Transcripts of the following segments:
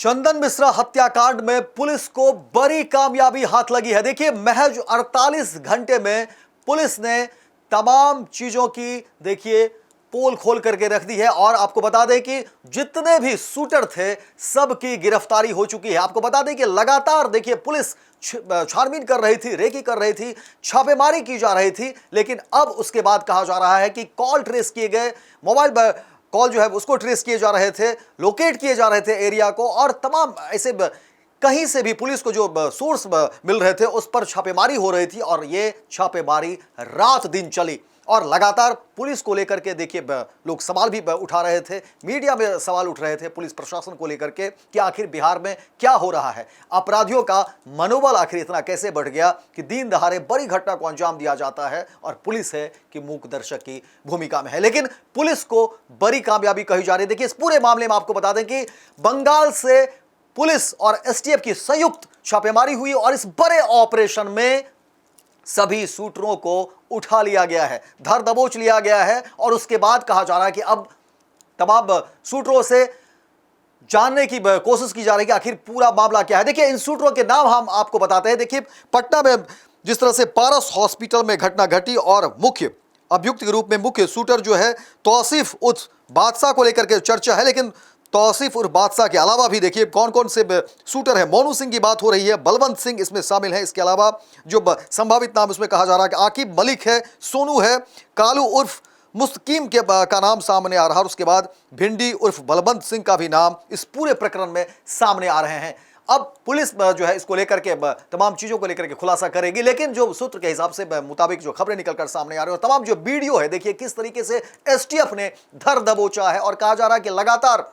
चंदन मिश्रा हत्याकांड में पुलिस को बड़ी कामयाबी हाथ लगी है। देखिए, महज 48 घंटे में पुलिस ने तमाम चीजों की देखिए पोल खोल करके रख दी है। और आपको बता दें कि जितने भी शूटर थे सबकी गिरफ्तारी हो चुकी है। आपको बता दें कि लगातार देखिए पुलिस छानबीन कर रही थी, रेकी कर रही थी, छापेमारी की जा रही थी, लेकिन अब उसके बाद कहा जा रहा है कि कॉल ट्रेस किए गए, मोबाइल कॉल जो है उसको ट्रेस किए जा रहे थे, लोकेट किए जा रहे थे एरिया को, और तमाम ऐसे कहीं से भी पुलिस को जो सोर्स मिल रहे थे उस पर छापेमारी हो रही थी। और ये छापेमारी रात दिन चली और लगातार पुलिस को लेकर के देखिए लोग सवाल भी उठा रहे थे, मीडिया में सवाल उठ रहे थे पुलिस प्रशासन को लेकर के कि आखिर बिहार में क्या हो रहा है, अपराधियों का मनोबल आखिर इतना कैसे बढ़ गया कि दिन दहाड़े बड़ी घटना को अंजाम दिया जाता है और पुलिस है कि मूक दर्शक की भूमिका में है। लेकिन पुलिस को बड़ी कामयाबी कही जा रही है। देखिए, इस पूरे मामले में आपको बता दें कि बंगाल से पुलिस और एसटीएफ की संयुक्त छापेमारी हुई और इस बड़े ऑपरेशन में सभी शूटरों को उठा लिया गया है, धर दबोच लिया गया है। और उसके बाद कहा जा रहा है कि अब तमाम शूटरों से जानने की कोशिश की जा रही है कि आखिर पूरा मामला क्या है। देखिए, इन शूटरों के नाम हम आपको बताते हैं। देखिए, पटना में जिस तरह से पारस हॉस्पिटल में घटना घटी और मुख्य अभियुक्त के रूप में मुख्य शूटर जो है तौसीफ उर्फ बादशाह को लेकर के चर्चा है। लेकिन तौसीफ उर्फ बादशाह के अलावा भी देखिए कौन कौन से शूटर है। मोनू सिंह की बात हो रही है, बलवंत सिंह इसमें शामिल है। इसके अलावा जो संभावित नाम इसमें कहा जा रहा है कि आकिब मलिक है, सोनू है, कालू उर्फ मुस्तकीम के का नाम सामने आ रहा है। उसके बाद भिंडी उर्फ बलवंत सिंह का भी नाम इस पूरे प्रकरण में सामने आ रहे हैं। अब पुलिस जो है इसको लेकर के तमाम चीजों को लेकर के खुलासा करेगी। लेकिन जो सूत्र के हिसाब से मुताबिक जो खबरें निकलकर सामने आ रही है, तमाम जो वीडियो है देखिए किस तरीके से एसटीएफ ने धर दबोचा है। और कहा जा रहा है कि लगातार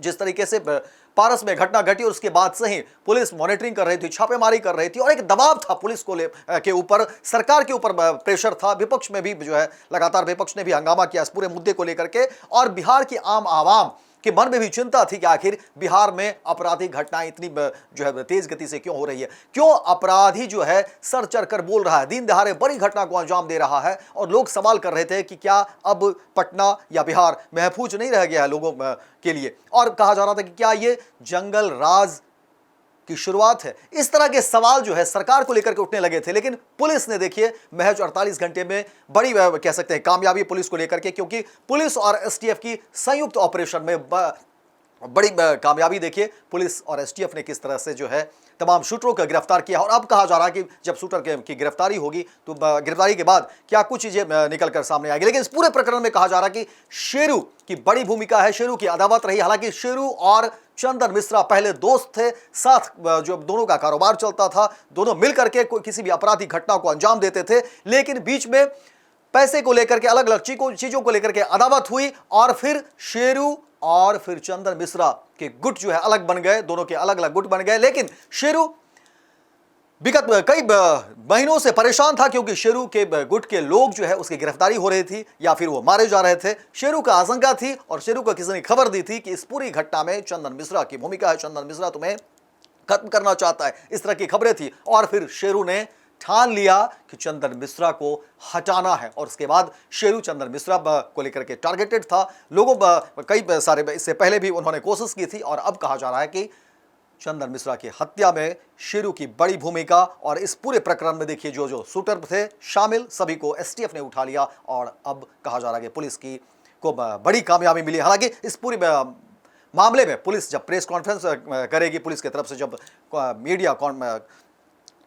जिस तरीके से पारस में घटना घटी और उसके बाद से ही पुलिस मॉनिटरिंग कर रही थी, छापेमारी कर रही थी और एक दबाव था पुलिस को के ऊपर, सरकार के ऊपर प्रेशर था। विपक्ष में भी जो है लगातार विपक्ष ने भी हंगामा किया इस पूरे मुद्दे को लेकर के। और बिहार की आम आवाम के मन में भी चिंता थी कि आखिर बिहार में आपराधिक घटनाएं इतनी जो है तेज गति से क्यों हो रही है, क्यों अपराधी जो है सर चढ़ कर बोल रहा है, दिन दहाड़े बड़ी घटना को अंजाम दे रहा है। और लोग सवाल कर रहे थे कि क्या अब पटना या बिहार महफूज नहीं रह गया है लोगों के लिए। और कहा जा रहा था कि क्या ये जंगल राज की शुरुआत है। इस तरह के सवाल जो है सरकार को लेकर के उठने लगे थे। लेकिन पुलिस ने देखिए महज 48 घंटे में बड़ी कह सकते हैं कामयाबी पुलिस को लेकर के, क्योंकि पुलिस और एसटीएफ की संयुक्त ऑपरेशन में बड़ी कामयाबी देखिए पुलिस और एसटीएफ ने किस तरह से जो है तमाम शूटरों को गिरफ्तार किया। और अब कहा जा रहा है कि जब शूटर की गिरफ्तारी होगी तो गिरफ्तारी के बाद क्या कुछ चीजें निकल कर सामने आएगी। लेकिन इस पूरे प्रकरण में कहा जा रहा है कि शेरू की बड़ी भूमिका है, शेरू की अदावत रही। हालांकि शेरू और चंदन मिश्रा पहले दोस्त थे, साथ जो दोनों का कारोबार चलता था, दोनों मिलकर के किसी भी आपराधिक घटना को अंजाम देते थे। लेकिन बीच में पैसे को लेकर के अलग अलग चीजों को लेकर के अदावत हुई और फिर शेरू और फिर चंदन मिश्रा के गुट जो है अलग बन गए, दोनों के अलग अलग गुट बन गए। लेकिन शेरू विगत कई महीनों से परेशान था क्योंकि शेरू के गुट के लोग जो है उसकी गिरफ्तारी हो रही थी या फिर वो मारे जा रहे थे। शेरू का आशंका थी और शेरू को किसी ने खबर दी थी कि इस पूरी घटना में चंदन मिश्रा की भूमिका है, चंदन मिश्रा तुम्हें खत्म करना चाहता है, इस तरह की खबरें थी। और फिर शेरू ने ठान लिया कि चंदन मिश्रा को हटाना है। और उसके बाद शेरू चंदन मिश्रा को लेकर के टारगेटेड था। लोगों कई सारे इससे पहले भी उन्होंने कोशिश की थी। और अब कहा जा रहा है कि चंदन मिश्रा की हत्या में शेरू की बड़ी भूमिका। और इस पूरे प्रकरण में देखिए जो जो शूटर थे शामिल सभी को एसटीएफ ने उठा लिया। और अब कहा जा रहा है कि पुलिस को बड़ी कामयाबी मिली। हालांकि इस पूरी मामले में पुलिस जब प्रेस कॉन्फ्रेंस करेगी, पुलिस की तरफ से जब मीडिया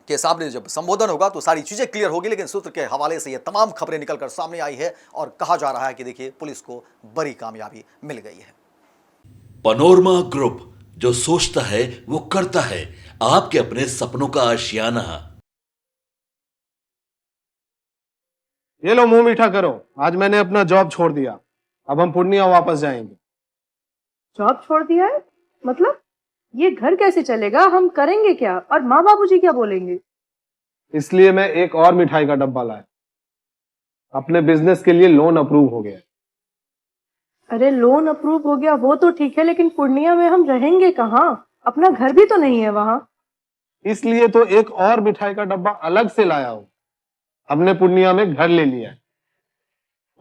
के सामने जब संबोधन होगा तो सारी चीजें क्लियर होगी। लेकिन सूत्र के हवाले से ये तमाम खबरें निकलकर सामने आई है और कहा जा रहा है कि देखिए पुलिस को बड़ी कामयाबी मिल गई है। पनोरमा ग्रुप, जो सोचता है वो करता है। आपके अपने सपनों का आशियाना। ये लो मुंह मीठा करो, आज मैंने अपना जॉब छोड़ दिया, अब हम पूर्णिया वापस जाएंगे। जॉब छोड़ दिया है? मतलब ये घर कैसे चलेगा, हम करेंगे क्या और माँ बाबूजी क्या बोलेंगे? इसलिए मैं एक और मिठाई का डब्बा लाया, अपने बिजनेस के लिए लोन अप्रूव हो गया। अरे लोन अप्रूव हो गया वो तो ठीक है, लेकिन पूर्णिया में हम रहेंगे कहाँ? अपना घर भी तो नहीं है वहां। इसलिए तो एक और मिठाई का डब्बा अलग से लाया हूं। हमने पूर्णिया में घर ले लिया है,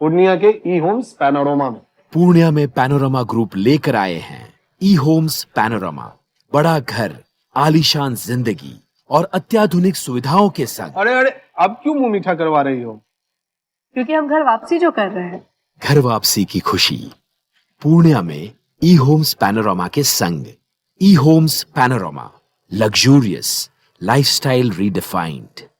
पूर्णिया के ई होम्स पैनोरमा में। पूर्णिया में पैनोरमा ग्रुप लेकर आए हैं ई होम्स पैनोरमा। बड़ा घर, आलीशान जिंदगी और अत्याधुनिक सुविधाओं के संग। अरे अरे, अब क्यों मुंह मीठा करवा रही हो? क्योंकि हम घर वापसी जो कर रहे हैं। घर वापसी की खुशी पूर्णिया में ई होम्स पैनोरमा के संग। ई Homes Panorama, luxurious lifestyle redefined.